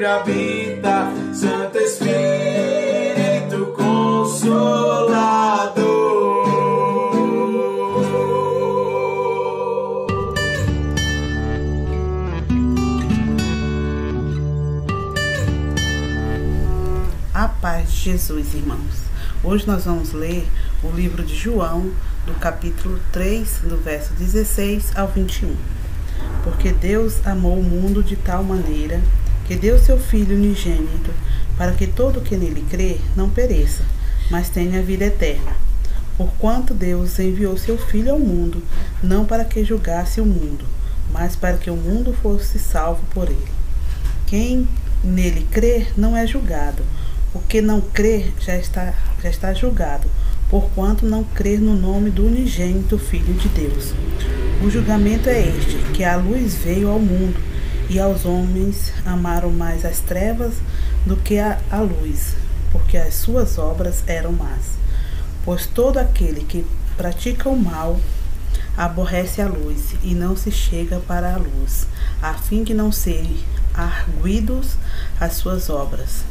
sempre habita, Santo Espírito Consolador. A paz de Jesus, irmãos. Hoje nós vamos ler o livro de João, do capítulo 3, do verso 16 ao 21. Porque Deus amou o mundo de tal maneira que deu seu Filho unigênito, para que todo que nele crê não pereça, mas tenha vida eterna. Porquanto Deus enviou seu Filho ao mundo, não para que julgasse o mundo, mas para que o mundo fosse salvo por ele. Quem nele crê não é julgado. O que não crê já está julgado, porquanto não crê no nome do unigênito Filho de Deus. O julgamento é este, que a luz veio ao mundo, e aos homens amaram mais as trevas do que a luz, porque as suas obras eram más. Pois todo aquele que pratica o mal aborrece a luz, e não se chega para a luz, a fim de não serem arguidos as suas obras.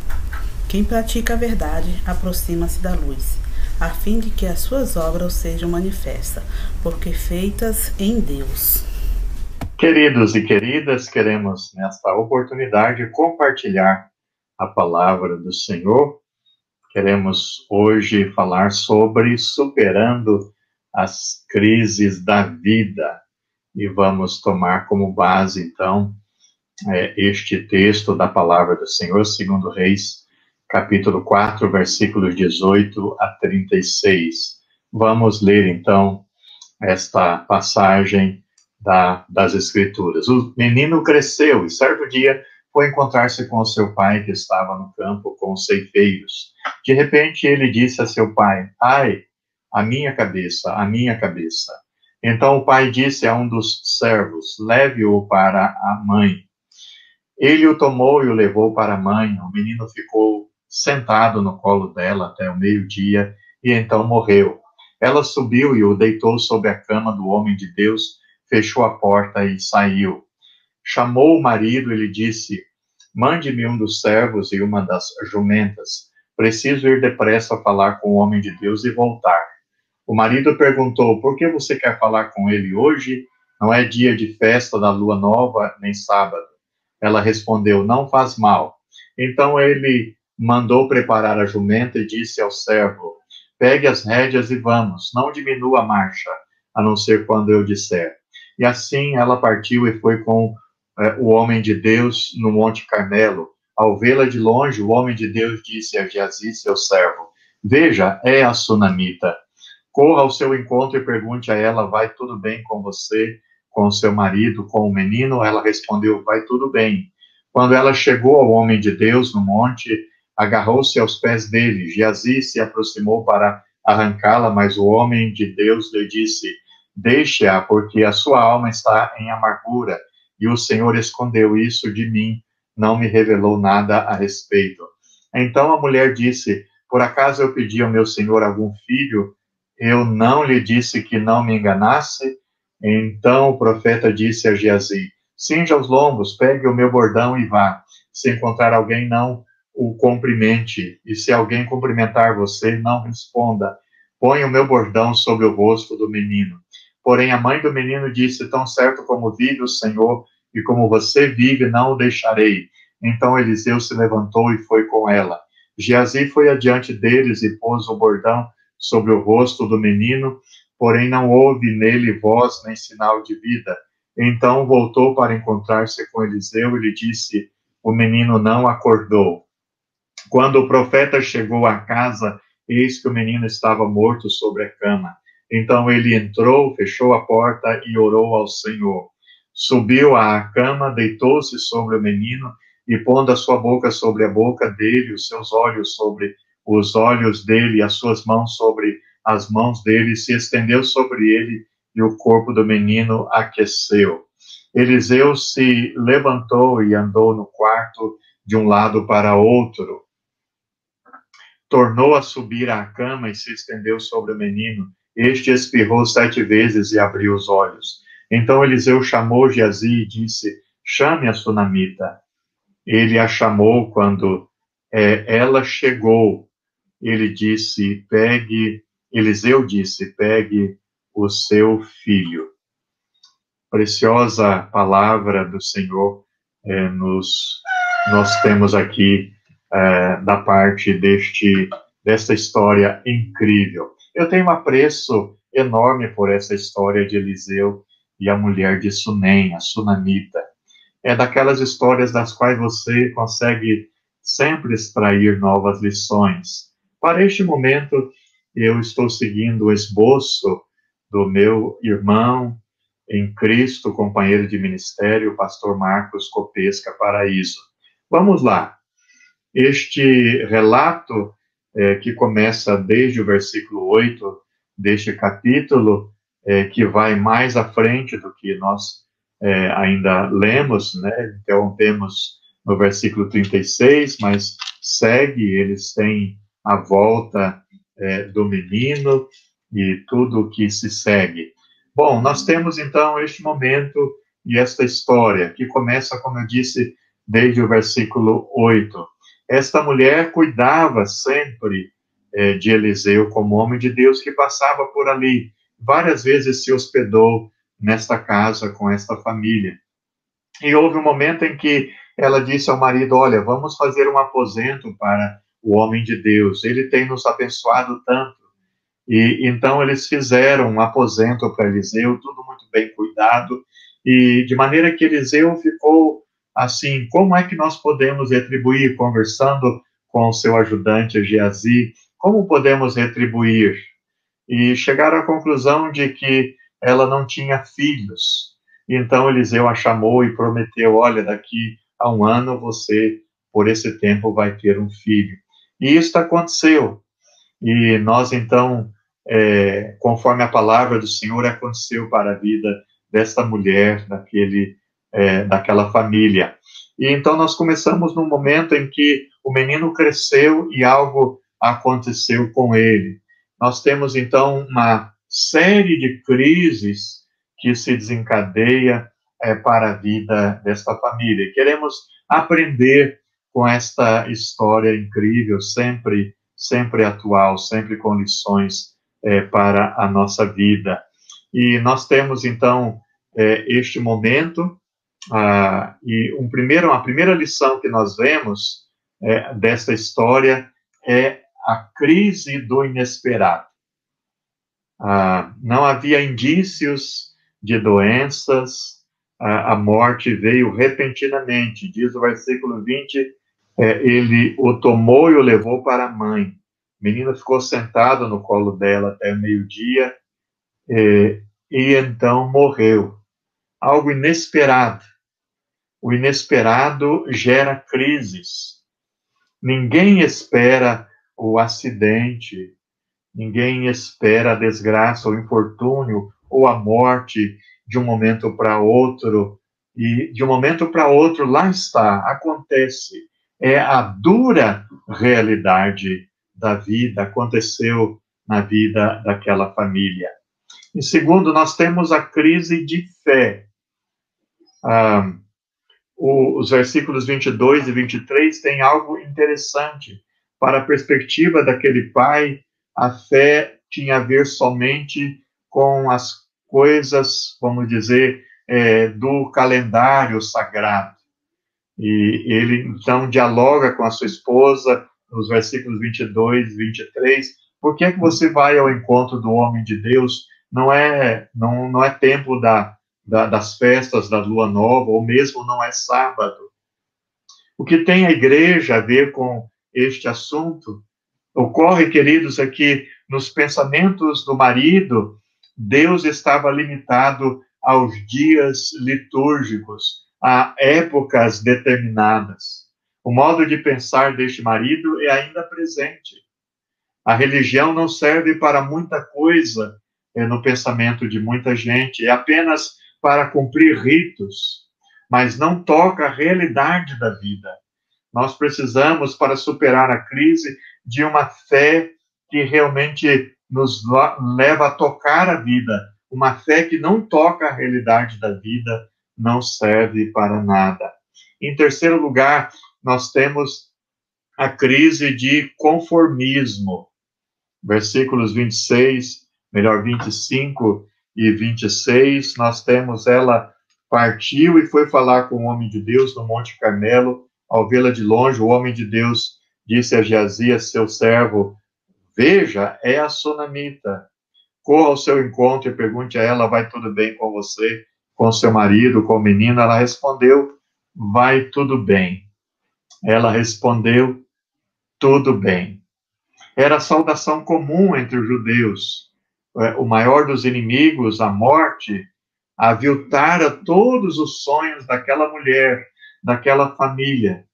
Quem pratica a verdade aproxima-se da luz, a fim de que as suas obras sejam manifestas, porque feitas em Deus. Queridos e queridas, queremos nesta oportunidade compartilhar a palavra do Senhor. Queremos hoje falar sobre superando as crises da vida. E vamos tomar como base, então, este texto da palavra do Senhor, segundo Reis, capítulo 4, versículos 18 a 36. Vamos ler, então, esta passagem das Escrituras. O menino cresceu e, certo dia, foi encontrar-se com o seu pai, que estava no campo com os ceifeiros. De repente, ele disse a seu pai: "Ai, a minha cabeça, a minha cabeça." Então o pai disse a um dos servos: "Leve-o para a mãe." Ele o tomou e o levou para a mãe. O menino ficou sentado no colo dela até o meio-dia, e então morreu. Ela subiu e o deitou sobre a cama do homem de Deus, fechou a porta e saiu. Chamou o marido e lhe disse: "Mande-me um dos servos e uma das jumentas. Preciso ir depressa falar com o homem de Deus e voltar." O marido perguntou: "Por que você quer falar com ele hoje? Não é dia de festa da lua nova, nem sábado." Ela respondeu: "Não faz mal." Então ele mandou preparar a jumenta e disse ao servo: "Pegue as rédeas e vamos, não diminua a marcha, a não ser quando eu disser." E assim ela partiu e foi com o homem de Deus no Monte Carmelo. Ao vê-la de longe, o homem de Deus disse a Geazi, seu servo: "Veja, é a sunamita. Corra ao seu encontro e pergunte a ela: vai tudo bem com você, com o seu marido, com o menino?" Ela respondeu: "Vai tudo bem." Quando ela chegou ao homem de Deus no monte, agarrou-se aos pés dele. Geazi se aproximou para arrancá-la, mas o homem de Deus lhe disse: "Deixe-a, porque a sua alma está em amargura, e o Senhor escondeu isso de mim, não me revelou nada a respeito." Então a mulher disse: "Por acaso eu pedi ao meu senhor algum filho? Eu não lhe disse que não me enganasse?" Então o profeta disse a Geazi: "Cinja os lombos, pegue o meu bordão e vá. Se encontrar alguém, não o cumprimente, e se alguém cumprimentar você, não responda. Põe o meu bordão sobre o rosto do menino." Porém a mãe do menino disse: "Tão certo como vive o Senhor, e como você vive, não o deixarei." Então Eliseu se levantou e foi com ela. Geazi foi adiante deles e pôs o bordão sobre o rosto do menino, porém não houve nele voz nem sinal de vida. Então voltou para encontrar-se com Eliseu e lhe disse: "O menino não acordou." Quando o profeta chegou à casa, eis que o menino estava morto sobre a cama. Então ele entrou, fechou a porta e orou ao Senhor. Subiu à cama, deitou-se sobre o menino e, pondo a sua boca sobre a boca dele, os seus olhos sobre os olhos dele, as suas mãos sobre as mãos dele, se estendeu sobre ele e o corpo do menino aqueceu. Eliseu se levantou e andou no quarto de um lado para outro. Tornou a subir à cama e se estendeu sobre o menino. Este espirrou 7 vezes e abriu os olhos. Então Eliseu chamou Geazi e disse: "Chame a sunamita." ele a chamou quando ela chegou. Eliseu disse, pegue o seu filho. Preciosa palavra do Senhor nós temos aqui da parte desta história incrível. Eu tenho um apreço enorme por essa história de Eliseu e a mulher de Sunem, a sunamita. É daquelas histórias das quais você consegue sempre extrair novas lições. Para este momento, eu estou seguindo o esboço do meu irmão em Cristo, companheiro de ministério, o pastor Marcos Copesca Paraíso. Vamos lá. Este relato, que começa desde o versículo 8 deste capítulo, que vai mais à frente do que nós ainda lemos, né? Interrompemos no versículo 36, mas segue, eles têm a volta do menino e tudo o que se segue. Bom, nós temos então este momento e esta história, que começa, como eu disse, desde o versículo 8. Esta mulher cuidava sempre de Eliseu como homem de Deus que passava por ali. Várias vezes se hospedou nesta casa com esta família. E houve um momento em que ela disse ao marido, olha, vamos fazer um aposento para o homem de Deus. Ele tem nos abençoado tanto. E então eles fizeram um aposento para Eliseu, tudo muito bem cuidado, e de maneira que Eliseu ficou assim, como é que nós podemos retribuir? Conversando com o seu ajudante Geazi, como podemos retribuir? E chegaram à conclusão de que ela não tinha filhos. Então Eliseu a chamou e prometeu, olha, daqui a um ano você, por esse tempo, vai ter um filho. E isso aconteceu. E nós, então, conforme a palavra do Senhor, aconteceu para a vida desta mulher, daquela família. E então nós começamos num momento em que o menino cresceu e algo aconteceu com ele. Nós temos, então, uma série de crises que se desencadeia para a vida desta família. E queremos aprender com esta história incrível, sempre atual, sempre com lições para a nossa vida. E nós temos, então, este momento, e a primeira lição que nós vemos desta história é a crise do inesperado. Não havia indícios de doenças, a morte veio repentinamente, diz o versículo 20, ele o tomou e o levou para a mãe. O menino ficou sentado no colo dela até meio-dia, e então morreu. Algo inesperado. O inesperado gera crises. Ninguém espera o acidente, ninguém espera a desgraça, o infortúnio ou a morte de um momento para outro. E de um momento para outro, lá está, acontece. É a dura realidade da vida, aconteceu na vida daquela família. Em segundo, nós temos a crise de fé. Os versículos 22 e 23 têm algo interessante. Para a perspectiva daquele pai, a fé tinha a ver somente com as coisas, vamos dizer, do calendário sagrado. E ele, então, dialoga com a sua esposa, nos versículos 22 e 23, por que é que você vai ao encontro do homem de Deus? Não é tempo das festas da lua nova, ou mesmo não é sábado. O que tem a igreja a ver com este assunto? Ocorre, queridos, é que nos pensamentos do marido, Deus estava limitado aos dias litúrgicos, a épocas determinadas. O modo de pensar deste marido é ainda presente. A religião não serve para muita coisa no pensamento de muita gente, é apenas para cumprir ritos, mas não toca a realidade da vida. Nós precisamos, para superar a crise, de uma fé que realmente nos leva a tocar a vida. Uma fé que não toca a realidade da vida não serve para nada. Em terceiro lugar, nós temos a crise de conformismo. Versículos 25 e 26, nós temos: ela partiu e foi falar com o homem de Deus no Monte Carmelo. Ao vê-la de longe, o homem de Deus disse a Geazias, seu servo: veja, é a sunamita. Corra ao seu encontro e pergunte a ela: vai tudo bem com você, com seu marido, com o menino? Ela respondeu: vai tudo bem. Ela respondeu: tudo bem. Era a saudação comum entre os judeus. O maior dos inimigos, a morte, aviltara todos os sonhos daquela mulher, daquela família.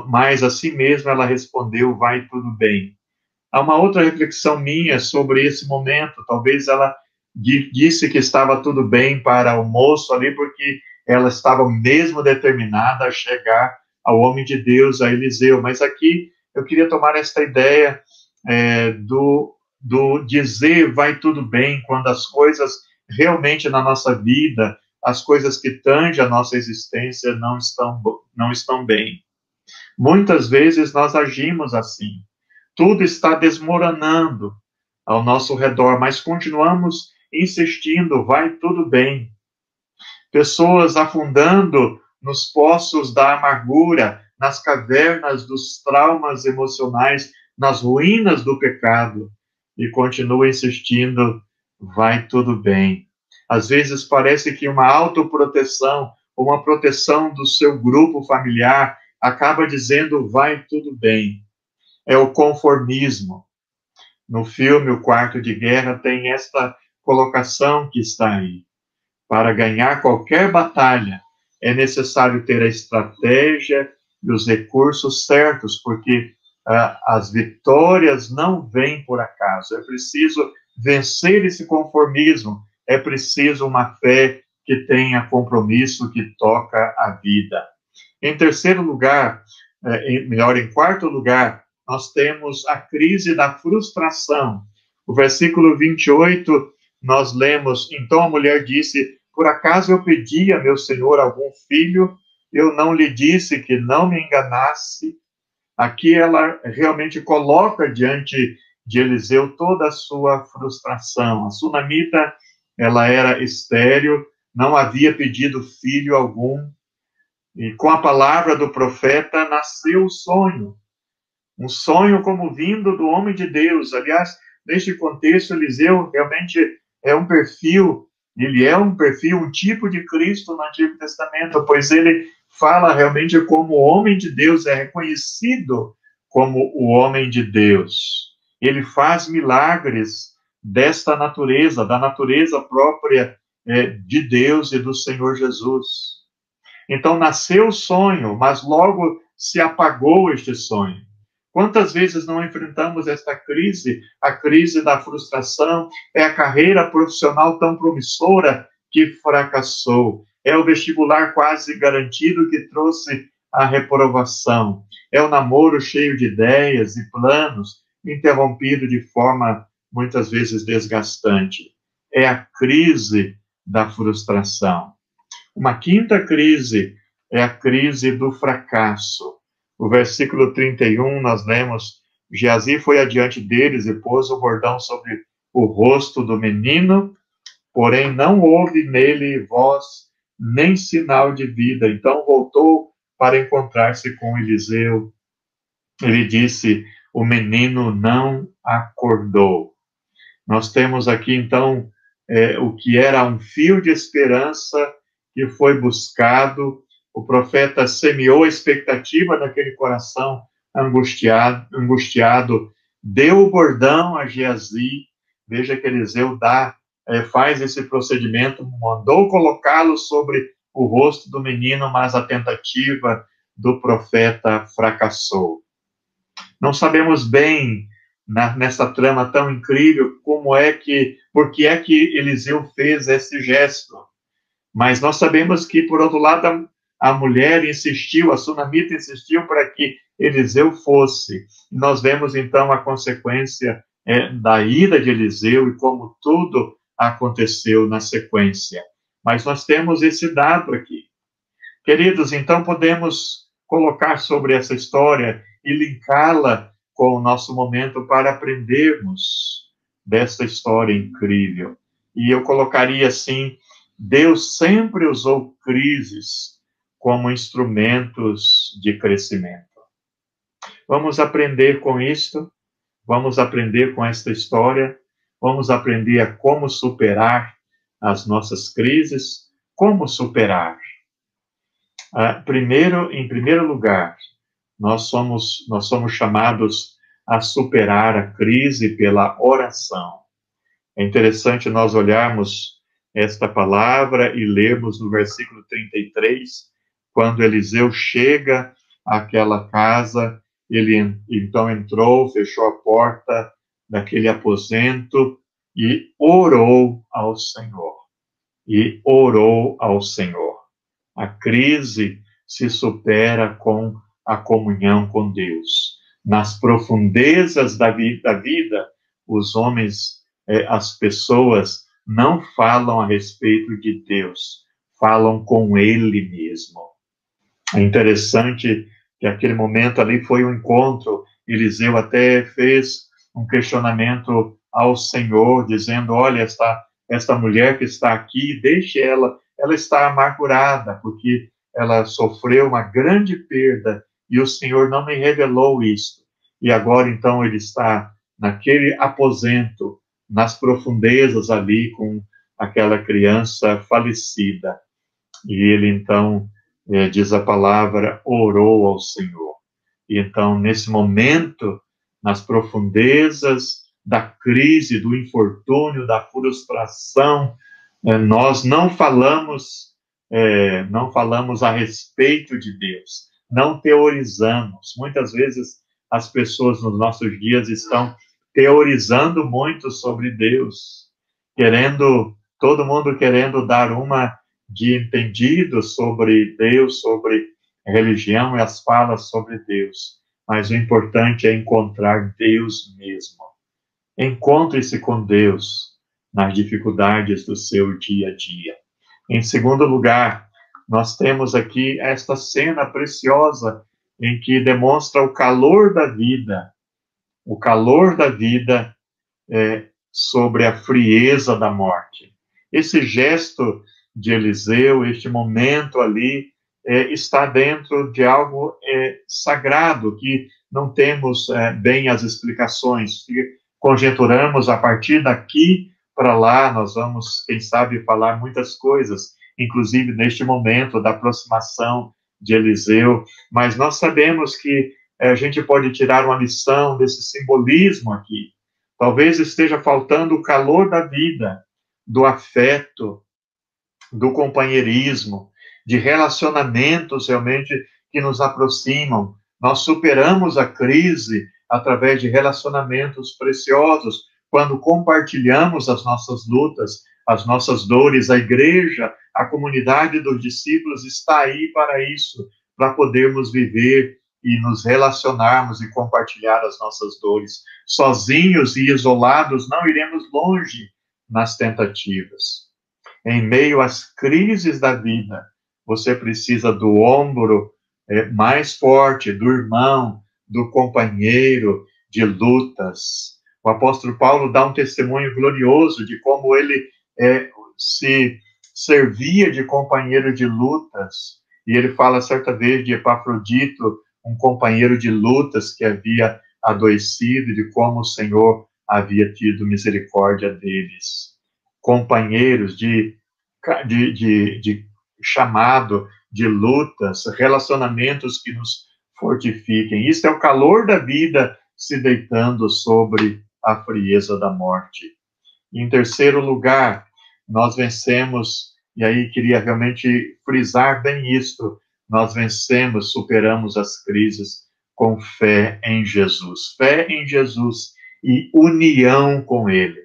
Mas assim mesmo ela respondeu: vai tudo bem. Há uma outra reflexão minha sobre esse momento. Talvez ela disse que estava tudo bem para o moço ali, porque ela estava mesmo determinada a chegar ao homem de Deus, a Eliseu. Mas aqui eu queria tomar esta ideia do dizer vai tudo bem, quando as coisas realmente na nossa vida, as coisas que tangem a nossa existência não estão bem. Muitas vezes nós agimos assim. Tudo está desmoronando ao nosso redor, mas continuamos insistindo, vai tudo bem. Pessoas afundando nos poços da amargura, nas cavernas dos traumas emocionais, nas ruínas do pecado, e continua insistindo, vai tudo bem. Às vezes parece que uma autoproteção, uma proteção do seu grupo familiar, acaba dizendo, vai tudo bem. É o conformismo. No filme O Quarto de Guerra tem esta colocação que está aí. Para ganhar qualquer batalha, é necessário ter a estratégia e os recursos certos, porque as vitórias não vêm por acaso. É preciso vencer esse conformismo. É preciso uma fé que tenha compromisso, que toca a vida. Em terceiro lugar, em quarto lugar, nós temos a crise da frustração. O versículo 28, nós lemos: então a mulher disse, por acaso eu pedi a meu senhor algum filho? Eu não lhe disse que não me enganasse? Aqui ela realmente coloca diante de Eliseu toda a sua frustração. A sunamita, ela era estéril, não havia pedido filho algum, e com a palavra do profeta nasceu o sonho. Um sonho como vindo do homem de Deus. Aliás, neste contexto, Eliseu realmente é um perfil, um tipo de Cristo no Antigo Testamento, pois ele fala realmente como o homem de Deus, é reconhecido como o homem de Deus. Ele faz milagres desta natureza, da natureza própria de Deus e do Senhor Jesus. Então nasceu o sonho, mas logo se apagou este sonho. Quantas vezes não enfrentamos esta crise, a crise da frustração? É a carreira profissional tão promissora que fracassou. É o vestibular quase garantido que trouxe a reprovação. É o namoro cheio de ideias e planos, interrompido de forma muitas vezes desgastante. É a crise da frustração. Uma quinta crise é a crise do fracasso. O versículo 31, nós lemos: Geazi foi adiante deles e pôs o bordão sobre o rosto do menino, porém não houve nele voz nem sinal de vida. Então voltou para encontrar-se com Eliseu. Ele disse: o menino não acordou. Nós temos aqui, então, o que era um fio de esperança que foi buscado. O profeta semeou a expectativa naquele coração angustiado, deu o bordão a Geazi. Veja que Eliseu faz esse procedimento, mandou colocá-lo sobre o rosto do menino, mas a tentativa do profeta fracassou. Não sabemos bem, nessa trama tão incrível, por que é que Eliseu fez esse gesto. Mas nós sabemos que, por outro lado, a mulher insistiu, a sunamita insistiu para que Eliseu fosse. Nós vemos, então, a consequência da ida de Eliseu e como tudo aconteceu na sequência. Mas nós temos esse dado aqui. Queridos, então podemos colocar sobre essa história e linká-la com o nosso momento para aprendermos desta história incrível. E eu colocaria assim: Deus sempre usou crises como instrumentos de crescimento. Vamos aprender com isto, vamos aprender com esta história, vamos aprender a como superar as nossas crises, como superar. Em primeiro lugar, nós somos chamados a superar a crise pela oração. É interessante nós olharmos esta palavra e lermos no versículo 33, quando Eliseu chega àquela casa, ele então entrou, fechou a porta daquele aposento e orou ao Senhor. E orou ao Senhor. A crise se supera com a comunhão com Deus. Nas profundezas da vida, os homens, as pessoas, não falam a respeito de Deus, falam com Ele mesmo. É interessante que aquele momento ali foi um encontro. Eliseu até fez um questionamento ao Senhor, dizendo: olha, esta mulher que está aqui, deixe ela está amargurada, porque ela sofreu uma grande perda, e o Senhor não me revelou isso. E agora, então, ele está naquele aposento, nas profundezas ali, com aquela criança falecida. E ele, então, diz a palavra, orou ao Senhor. E então, nesse momento, nas profundezas da crise, do infortúnio, da frustração, nós não falamos a respeito de Deus, não teorizamos. Muitas vezes as pessoas nos nossos dias estão teorizando muito sobre Deus, todo mundo querendo dar uma de entendido sobre Deus, sobre religião e as falas sobre Deus. Mas o importante é encontrar Deus mesmo. Encontre-se com Deus nas dificuldades do seu dia a dia. Em segundo lugar, nós temos aqui esta cena preciosa em que demonstra o calor da vida sobre a frieza da morte. Esse gesto de Eliseu, este momento ali, está dentro de algo sagrado, que não temos bem as explicações. Conjeturamos a partir daqui para lá, nós vamos, quem sabe, falar muitas coisas, inclusive neste momento da aproximação de Eliseu, mas nós sabemos que a gente pode tirar uma lição desse simbolismo aqui. Talvez esteja faltando o calor da vida, do afeto, do companheirismo, de relacionamentos realmente que nos aproximam. Nós superamos a crise através de relacionamentos preciosos, quando compartilhamos as nossas lutas, as nossas dores. A igreja, a comunidade dos discípulos está aí para isso, para podermos viver e nos relacionarmos e compartilhar as nossas dores. Sozinhos e isolados, não iremos longe nas tentativas. Em meio às crises da vida, você precisa do ombro mais forte, do irmão, do companheiro de lutas. O apóstolo Paulo dá um testemunho glorioso de como ele se servia de companheiro de lutas. E ele fala certa vez de Epafrodito, um companheiro de lutas que havia adoecido, de como o Senhor havia tido misericórdia deles. Companheiros de chamado, de lutas, relacionamentos que nos fortifiquem. Isso é o calor da vida se deitando sobre a frieza da morte. Em terceiro lugar, nós vencemos, e aí queria realmente frisar bem isto, nós vencemos, superamos as crises com fé em Jesus. Fé em Jesus e união com Ele.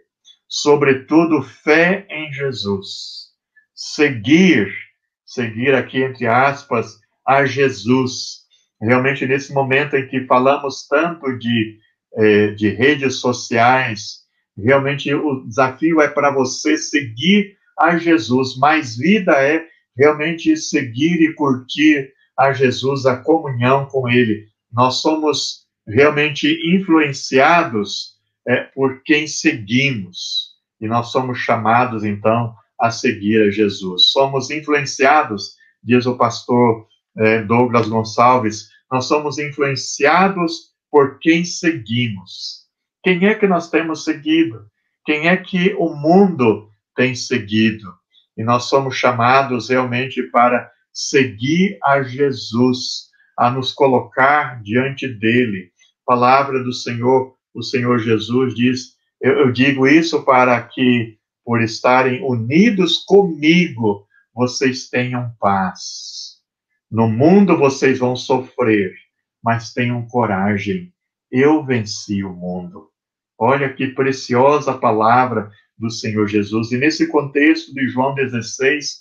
Sobretudo, fé em Jesus. Seguir aqui, entre aspas, a Jesus. Realmente, nesse momento em que falamos tanto de redes sociais, realmente o desafio é para você seguir a Jesus. Mais vida é realmente seguir e curtir a Jesus, a comunhão com Ele. Nós somos realmente influenciados por quem seguimos. E nós somos chamados, então, a seguir a Jesus. Somos influenciados, diz o pastor Douglas Gonçalves, nós somos influenciados por quem seguimos. Quem é que nós temos seguido? Quem é que o mundo tem seguido? E nós somos chamados realmente para seguir a Jesus, a nos colocar diante dele. A palavra do Senhor, o Senhor Jesus diz, eu digo isso para que, por estarem unidos comigo, vocês tenham paz. No mundo vocês vão sofrer, mas tenham coragem. Eu venci o mundo. Olha que preciosa palavra do Senhor Jesus. E nesse contexto de João 16,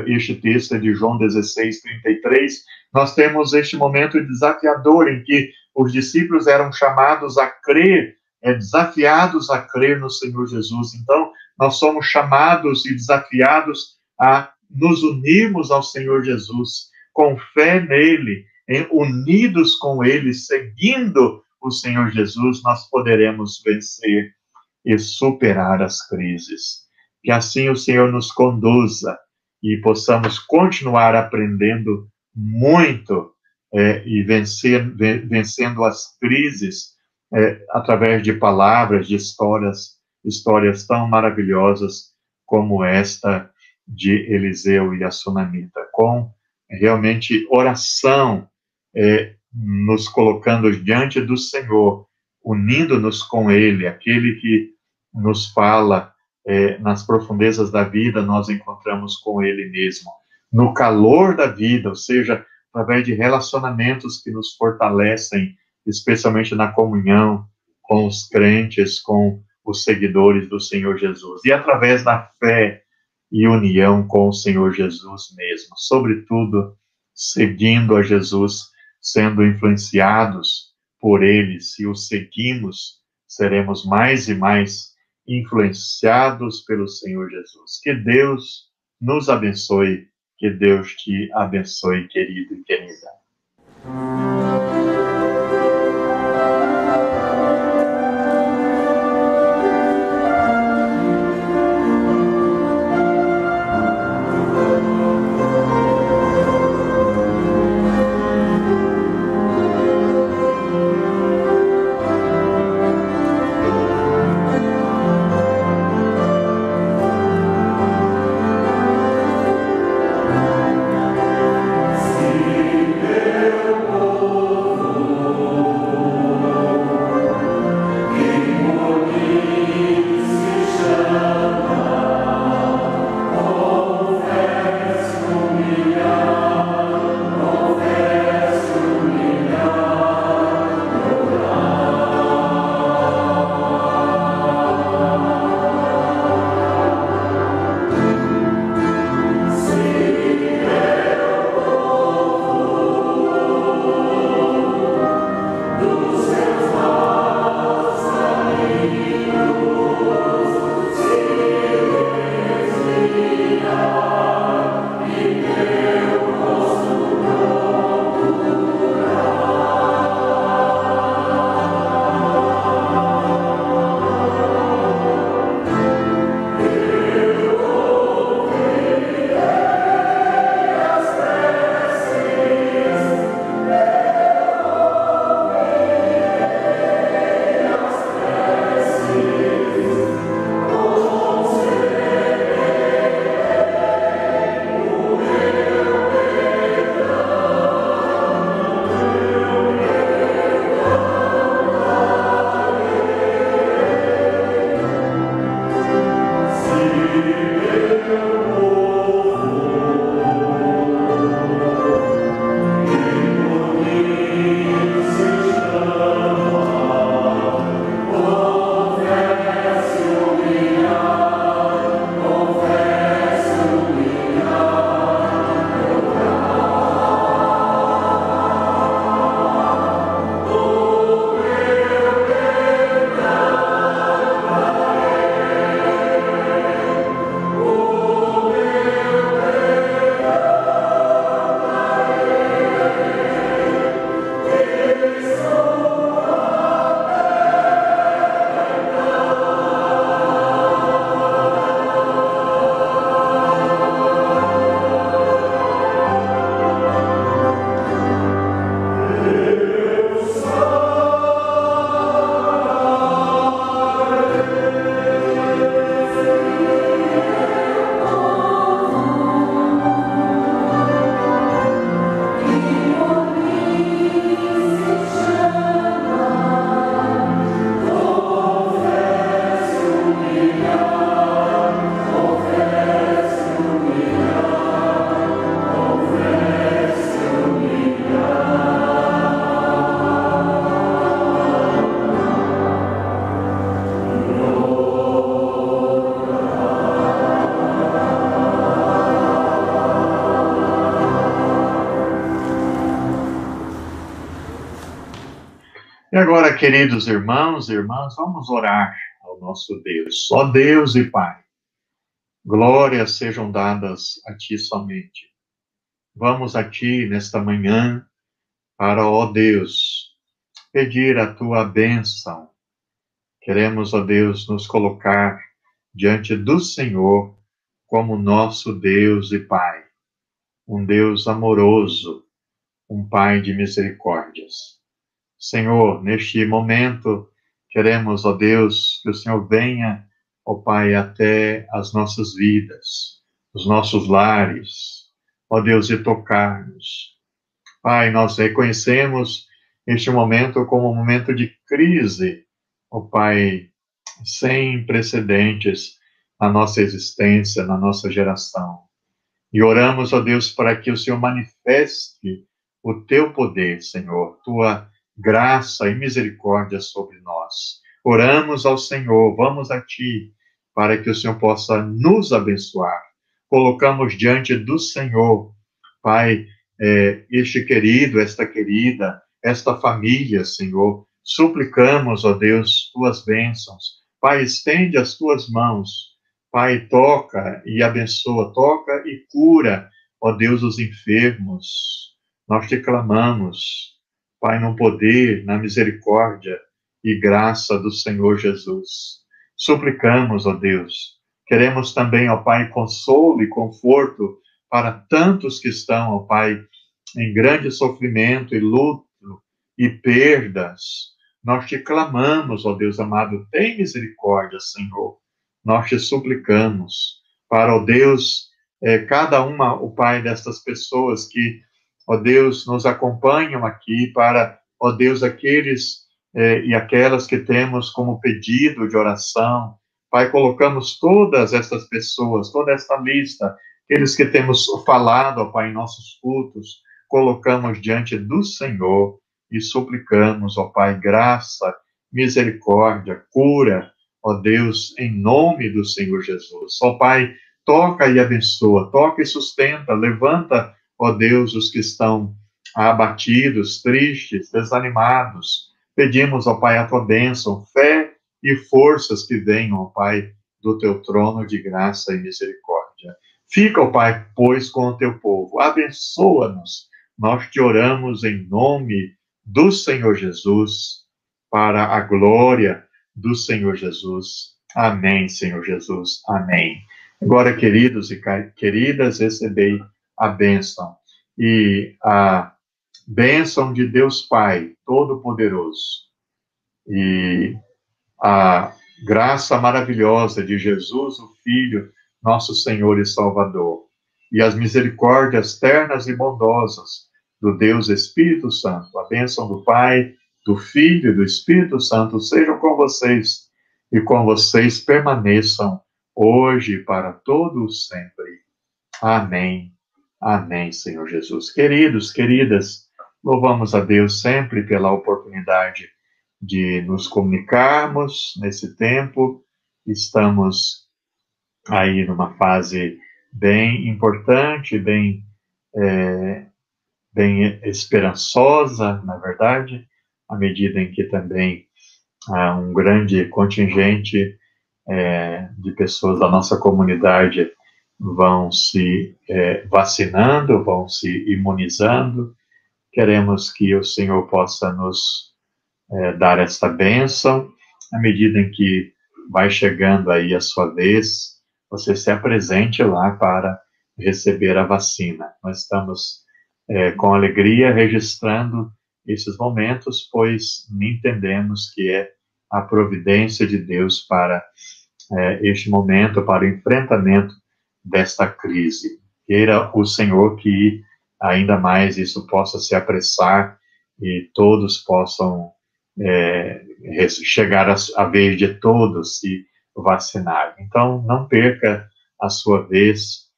este texto é de João 16, 33, nós temos este momento desafiador em que os discípulos eram chamados a crer, desafiados a crer no Senhor Jesus. Então, nós somos chamados e desafiados a nos unirmos ao Senhor Jesus, com fé nele, unidos com ele, seguindo o Senhor Jesus, nós poderemos vencer e superar as crises. Que assim o Senhor nos conduza e possamos continuar aprendendo muito e vencendo as crises através de palavras, de histórias tão maravilhosas como esta de Eliseu e a Sunamita, com realmente oração, nos colocando diante do Senhor, unindo-nos com Ele, aquele que nos fala nas profundezas da vida, nós encontramos com Ele mesmo. No calor da vida, ou seja, através de relacionamentos que nos fortalecem, especialmente na comunhão com os crentes, com os seguidores do Senhor Jesus. E através da fé e união com o Senhor Jesus mesmo. Sobretudo, seguindo a Jesus, sendo influenciados por Ele. Se o seguimos, seremos mais e mais influenciados pelo Senhor Jesus. Que Deus nos abençoe, que Deus te abençoe, querido e querida. Se eu E agora, queridos irmãos e irmãs, vamos orar ao nosso Deus. Ó Deus e Pai, glórias sejam dadas a Ti somente. Vamos a Ti nesta manhã para, ó Deus, pedir a Tua bênção. Queremos, ó Deus, nos colocar diante do Senhor como nosso Deus e Pai. Um Deus amoroso, um Pai de misericórdias. Senhor, neste momento, queremos, ó Deus, que o Senhor venha, ó Pai, até as nossas vidas, os nossos lares, ó Deus, e tocar-nos. Pai, nós reconhecemos este momento como um momento de crise, ó Pai, sem precedentes na nossa existência, na nossa geração. E oramos, ó Deus, para que o Senhor manifeste o Teu poder, Senhor, Tua graça e misericórdia sobre nós. Oramos ao Senhor, vamos a Ti, para que o Senhor possa nos abençoar. Colocamos diante do Senhor, Pai, este querido, esta querida, esta família, Senhor. Suplicamos, ó Deus, Tuas bênçãos. Pai, estende as Tuas mãos. Pai, toca e abençoa, toca e cura, ó Deus, os enfermos. Nós Te clamamos, Pai, no poder, na misericórdia e graça do Senhor Jesus. Suplicamos, ó Deus. Queremos também, ó Pai, consolo e conforto para tantos que estão, ó Pai, em grande sofrimento e luto e perdas. Nós Te clamamos, ó Deus amado, tem misericórdia, Senhor. Nós Te suplicamos para, ó Deus, cada uma, ó Pai, destas pessoas que, ó Deus, nos acompanham aqui, para, ó Deus, aqueles e aquelas que temos como pedido de oração. Pai, colocamos todas estas pessoas, toda esta lista, aqueles que temos falado, ó Pai, em nossos cultos, colocamos diante do Senhor e suplicamos, ó Pai, graça, misericórdia, cura, ó Deus, em nome do Senhor Jesus. Ó Pai, toca e abençoa, toca e sustenta, levanta, ó Deus, os que estão abatidos, tristes, desanimados. Pedimos, ó Pai, a Tua bênção, fé e forças que venham, ó Pai, do Teu trono de graça e misericórdia. Fica, ó Pai, pois, com o Teu povo. Abençoa-nos. Nós Te oramos em nome do Senhor Jesus, para a glória do Senhor Jesus. Amém, Senhor Jesus. Amém. Agora, queridos e queridas, recebei a bênção. E a bênção de Deus Pai Todo-Poderoso e a graça maravilhosa de Jesus, o Filho, nosso Senhor e Salvador, e as misericórdias ternas e bondosas do Deus Espírito Santo, a bênção do Pai, do Filho e do Espírito Santo sejam com vocês e com vocês permaneçam hoje e para todos sempre. Amém. Amém, Senhor Jesus. Queridos, queridas, louvamos a Deus sempre pela oportunidade de nos comunicarmos nesse tempo. Estamos aí numa fase bem importante, bem esperançosa, na verdade, à medida em que também há um grande contingente de pessoas da nossa comunidade vão se vacinando, vão se imunizando. Queremos que o Senhor possa nos dar esta bênção. À medida em que vai chegando aí a sua vez, você se apresente lá para receber a vacina. Nós estamos com alegria registrando esses momentos, pois entendemos que é a providência de Deus para este momento, para o enfrentamento desta crise. Queira o Senhor que ainda mais isso possa se apressar e todos possam chegar a vez de todos se vacinar. Então, não perca a sua vez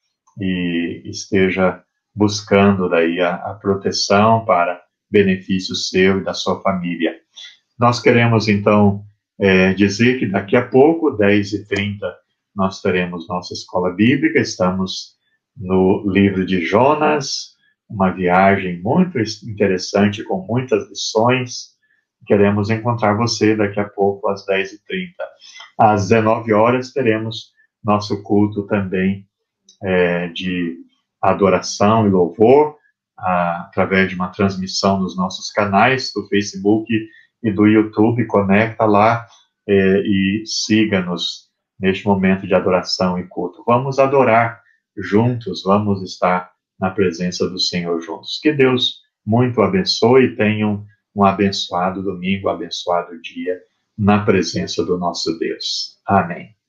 e esteja buscando daí a proteção para benefício seu e da sua família. Nós queremos, então, dizer que daqui a pouco, 10h30, nós teremos nossa escola bíblica. Estamos no livro de Jonas, uma viagem muito interessante, com muitas lições. queremos encontrar você daqui a pouco às 10h30. Às 19 horas teremos nosso culto também de adoração e louvor, através de uma transmissão nos nossos canais do Facebook e do YouTube. Conecta lá e siga-nos neste momento de adoração e culto. Vamos adorar juntos, vamos estar na presença do Senhor juntos. Que Deus muito abençoe e tenham um abençoado domingo, abençoado dia na presença do nosso Deus. Amém.